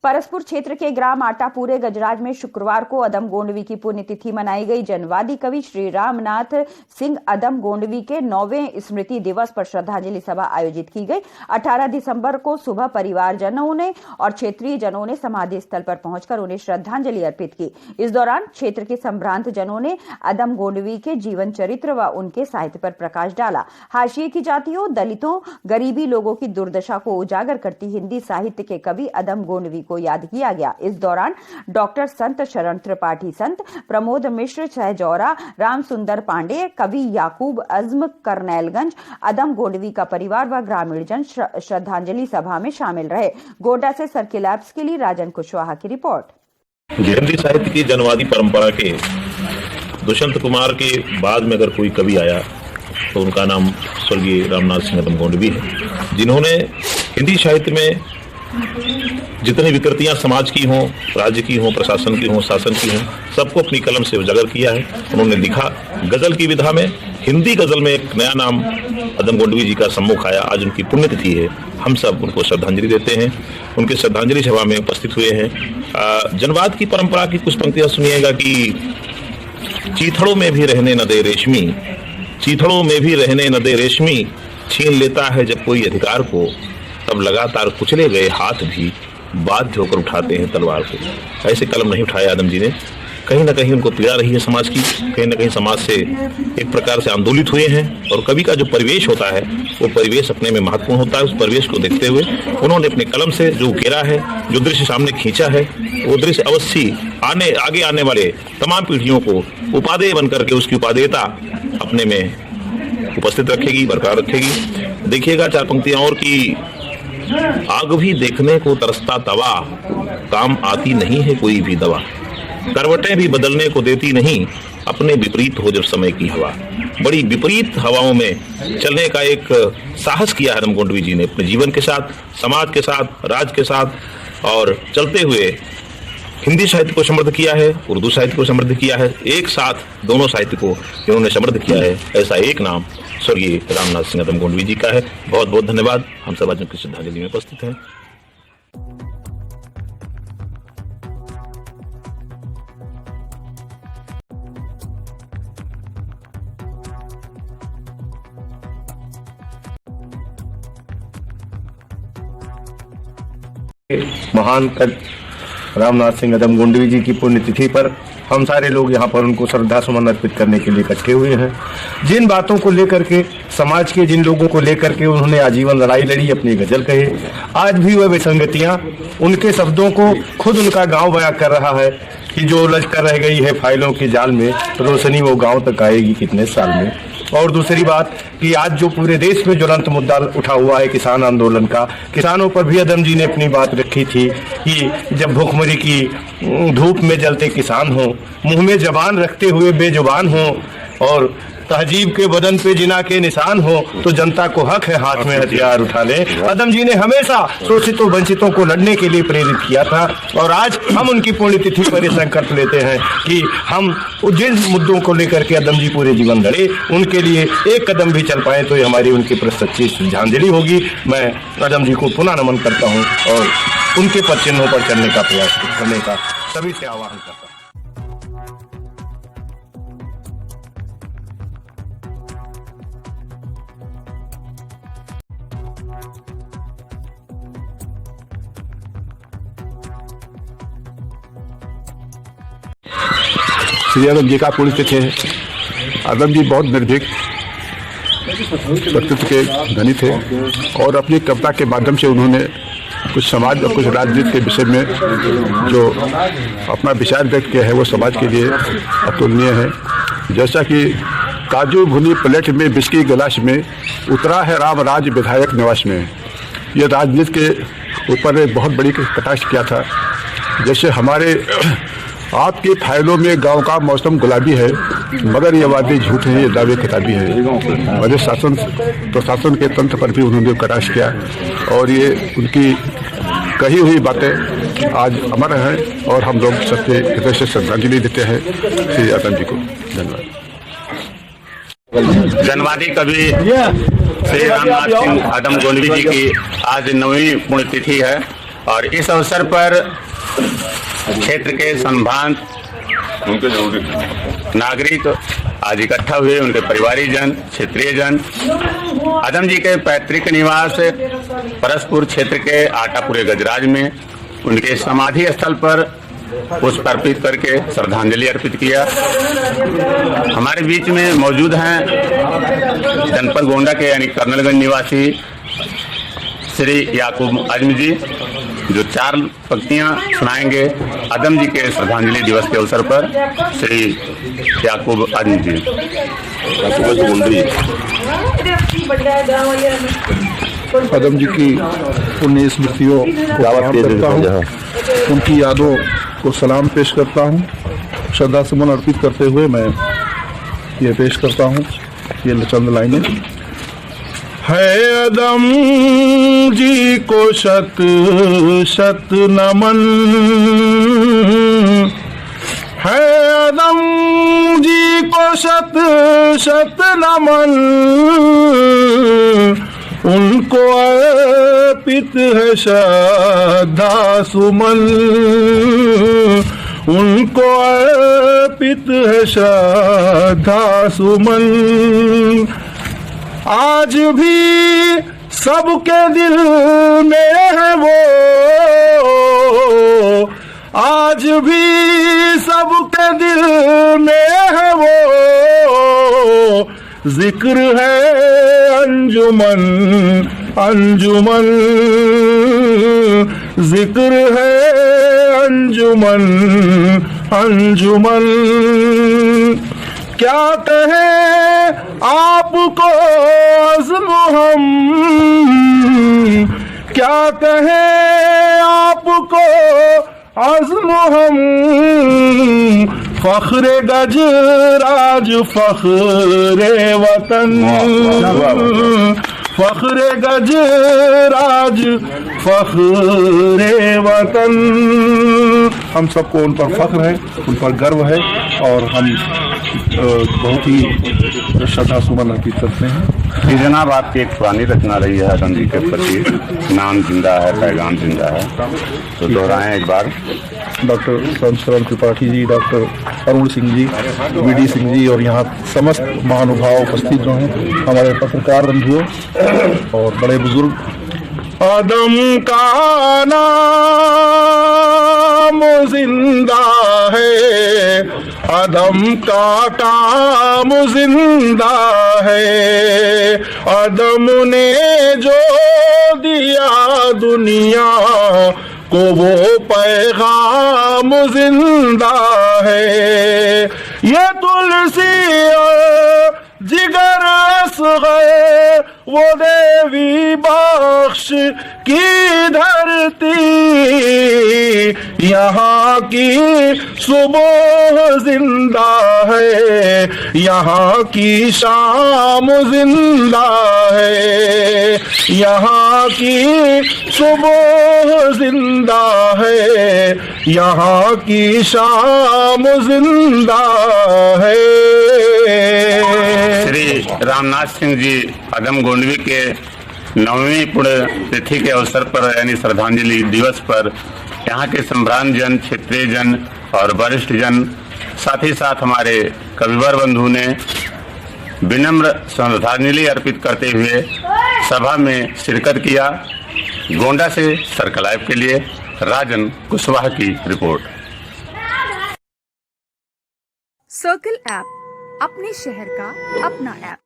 परसपुर क्षेत्र के ग्राम आटापुरे गजराज में शुक्रवार को अदम गोंडवी की पुण्यतिथि मनाई गई। जनवादी कवि श्री रामनाथ सिंह अदम गोंडवी के 9वें स्मृति दिवस पर श्रद्धांजलि सभा आयोजित की गई। 18 दिसंबर को सुबह परिवारजनों ने और क्षेत्रीय जनों ने समाधि स्थल पर पहुंचकर उन्हें श्रद्धांजलि अर्पित की। इस दौरान क्षेत्र के संभ्रांत जनों ने अदम गोंडवी के जीवन चरित्र व उनके साहित्य पर प्रकाश डाला। हाशिए की जातियों, दलितों, गरीबी लोगों की दुर्दशा को उजागर करती हिंदी साहित्य के कवि अदम गोंडवी को याद किया गया। इस दौरान डॉक्टर संत शरण त्रिपाठी संत, प्रमोद मिश्र सहजौरा, राम सुंदर पांडे, कवि याकूब अज़्म करनैलगंज, अदम गोंडवी का परिवार व ग्रामीण जन श्रद्धांजलि सभा में शामिल रहे। गोड्डा से सर्किल एप्स के लिए राजन कुशवाहा की रिपोर्ट। हिंदी साहित्य की जनवादी परंपरा के दुष्यंत कुमार के बाद में अगर कोई कवि आया तो उनका नाम स्वर्गीय रामनाथ सिंह अदम गोंडवी है, जिन्होंने हिंदी साहित्य में जितनी विकृतियां समाज की हों, राज्य की हों, प्रशासन की हों, शासन की हों, सबको अपनी कलम से उजागर किया है। उन्होंने लिखा। गजल की विधा में, हिंदी गजल में एक नया नाम अदम गोंडवी जी का सम्मुख आया। आज उनकी पुण्यतिथि है। हम सब उनको श्रद्धांजलि देते हैं। उनके श्रद्धांजलि सभा में उपस्थित हुए हैं। जनवाद की परंपरा की कुछ पंक्तियां सुनिएगा कि चीथड़ों में भी रहने न दे रेशमी, चीथड़ों में भी रहने न दे रेशमी, छीन लेता है जब कोई अधिकार को, तब लगातार कुचले गए हाथ भी बाध्य होकर उठाते हैं तलवार को। ऐसे कलम नहीं उठाया आदम जी ने। कहीं ना कहीं उनको पीड़ा रही है समाज की, कहीं ना कहीं समाज से एक प्रकार से आंदोलित हुए हैं। और कवि का जो परिवेश होता है वो परिवेश अपने में महत्वपूर्ण होता है। उस परिवेश को देखते हुए उन्होंने अपने कलम से जो उकेरा है, जो दृश्य सामने खींचा है, वो दृश्य अवश्य आगे आने वाले तमाम पीढ़ियों को उपादेय बनकर के उसकी उपादेयता अपने में उपस्थित रखेगी, बरकरार रखेगी। देखिएगा चार पंक्तियां और कि आग भी देखने को तरसता तवा, काम आती नहीं है कोई भी दवा, करवटें भी बदलने को देती नहीं, अपने विपरीत हो जब समय की हवा। बड़ी विपरीत हवाओं में चलने का एक साहस किया है अदम गोंडवी जी ने अपने जीवन के साथ, समाज के साथ, राज्य के साथ, और चलते हुए हिंदी साहित्य को समृद्ध किया है, उर्दू साहित्य को समृद्ध किया है। एक साथ दोनों साहित्य को इन्होंने समृद्ध किया है। ऐसा एक नाम स्वर्गीय रामनाथ सिंह अदम गोंडवी जी का है। बहुत बहुत धन्यवाद। हम सब आज उनकी श्रद्धांजलि में उपस्थित हैं। महान रामनाथ सिंह अदम गोंडवी जी की पुण्यतिथि पर हम सारे लोग यहाँ पर उनको श्रद्धा सुमन अर्पित करने के लिए इकट्ठे हुए हैं। जिन बातों को लेकर के, समाज के जिन लोगों को लेकर के उन्होंने आजीवन लड़ाई लड़ी, अपनी गजल कहे, आज भी वह विसंगतियाँ उनके शब्दों को खुद उनका गांव बयां कर रहा है कि जो उलझ कर रह गई है फाइलों के जाल में, रोशनी वो गाँव तक आएगी कितने साल में। और दूसरी बात कि आज जो पूरे देश में ज्वलंत मुद्दा उठा हुआ है किसान आंदोलन का, किसानों पर भी अदम जी ने अपनी बात रखी थी कि जब भूखमरी की धूप में जलते किसान हो, मुंह में जबान रखते हुए बेजुबान हो और तहजीब के बदन पे जिना के निशान हो, तो जनता को हक है हाथ में हथियार उठा ले। अदम जी ने हमेशा शोषितों वंचितों को लड़ने के लिए प्रेरित किया था। और आज हम उनकी पुण्यतिथि पर यह संकल्प लेते हैं कि हम जिन मुद्दों को लेकर के अदम जी पूरे जीवन लड़े, उनके लिए एक कदम भी चल पाए तो ये हमारी उनके प्रति सच्ची श्रद्धांजलि होगी। मैं अदम जी को पुनः नमन करता हूँ और उनके पद चिन्हों पर चलने का प्रयास करने का सभी से आह्वान करता हूँ। श्री अदम जी का पुण्यतिथि है। अदम जी बहुत निर्भीक व्यक्तित्व के धनी थे और अपनी कविता के माध्यम से उन्होंने कुछ समाज और कुछ राजनीति के विषय में जो अपना विचार व्यक्त किया है वो समाज के लिए अतुलनीय है। जैसा कि काजू भुनी प्लेट में बिस्की गिलास में, उतरा है राम राज विधायक निवास में। ये राजनीति के ऊपर एक बहुत बड़ी कटाक्ष किया था। जैसे हमारे आपकी फाइलों में गांव का मौसम गुलाबी है, मगर ये वादे झूठ हैं, ये दावे किताबी है। और ये शासन प्रशासन के तंत्र पर भी उन्होंने कटाक्ष किया और ये उनकी कही हुई बातें आज अमर हैं और हम लोग सबके हृदय से श्रद्धांजलि देते हैं श्री अदम जी को। धन्यवाद। जनवादी कवि श्री रामनाथ सिंह अदम गोंडवी जी की आज 9वीं पुण्यतिथि है। और इस अवसर पर क्षेत्र के संभ्रांत नागरिक आज इकट्ठा हुए, उनके परिवारीजन, क्षेत्रीय जन। अदम जी के पैतृक निवास परसपुर क्षेत्र के आटापुरे गजराज में उनके समाधि स्थल पर पुष्प अर्पित करके श्रद्धांजलि अर्पित किया। हमारे बीच में मौजूद हैं जनपद गोंडा के यानी कर्नलगंज निवासी श्री याकूब आजमी जी, जो 4 पंक्तियां सुनाएंगे अदम जी के श्रद्धांजलि दिवस के अवसर पर। श्री याकूब आजमी जी। अदम जी की पुण्य स्मृतियों को प्रणाम करता हूँ, उनकी यादों को सलाम पेश करता हूँ। श्रद्धा सुमन अर्पित करते हुए मैं ये पेश करता हूँ ये चंद लाइनें। है अदम जी को शत शत नमन, है अदम जी को शत शत नमन, उनको अर्पित है श्रद्धा सुमन, उनको अर्पित है श्रद्धा सुमन। आज भी सबके दिल में है वो, आज भी सबके दिल में है वो, जिक्र है अंजुमन अंजुमन, जिक्र है अंजुमन अंजुमन। क्या कहें आपको अज़्म हम, क्या कहें आपको अज़्म हम, फख्रे गजराज फख्रे वतन, फख्रे गजराज फख्रे वतन। हम सबको उन पर फख्र है, उन पर गर्व है और हम बहुत ही श्रद्धा सुमन अर्पित करते हैं। जी जनाब, आपकी एक पुरानी रचना रही है अदम जी के प्रति, नाम जिंदा है पैगाम जिंदा है, तो दोहराएं एक बार। डॉक्टर शरण त्रिपाठी जी, डॉक्टर अरुण सिंह जी, वीडी सिंह जी और यहाँ समस्त महानुभाव उपस्थित जो हैं, हमारे पत्रकार बंधुओं और बड़े बुजुर्ग। अदम का नाम जिंदा है, अदम का काम जिंदा है, अदम ने जो दिया दुनिया को वो पैगाम जिंदा है। ये तुलसी और जिगर असग़र वो देवी बख्श की धरती, यहाँ की सुबह जिंदा है, यहाँ की शाम जिंदा है, यहाँ की सुबह जिंदा है, यहाँ की शाम जिंदा है। श्री रामनाथ सिंह जी अदम गोंडवी के 9वीं पुण्यतिथि के अवसर पर यानी श्रद्धांजलि दिवस पर यहाँ के संभ्रांत जन, क्षेत्रीय जन और वरिष्ठ जन, साथ ही साथ हमारे कविवर बंधु ने विनम्र श्रद्धांजलि अर्पित करते हुए सभा में शिरकत किया। गोंडा से सर्कल लाइव के लिए राजन कुशवाहा की रिपोर्ट। सर्कल ऐप, अपने शहर का अपना ऐप।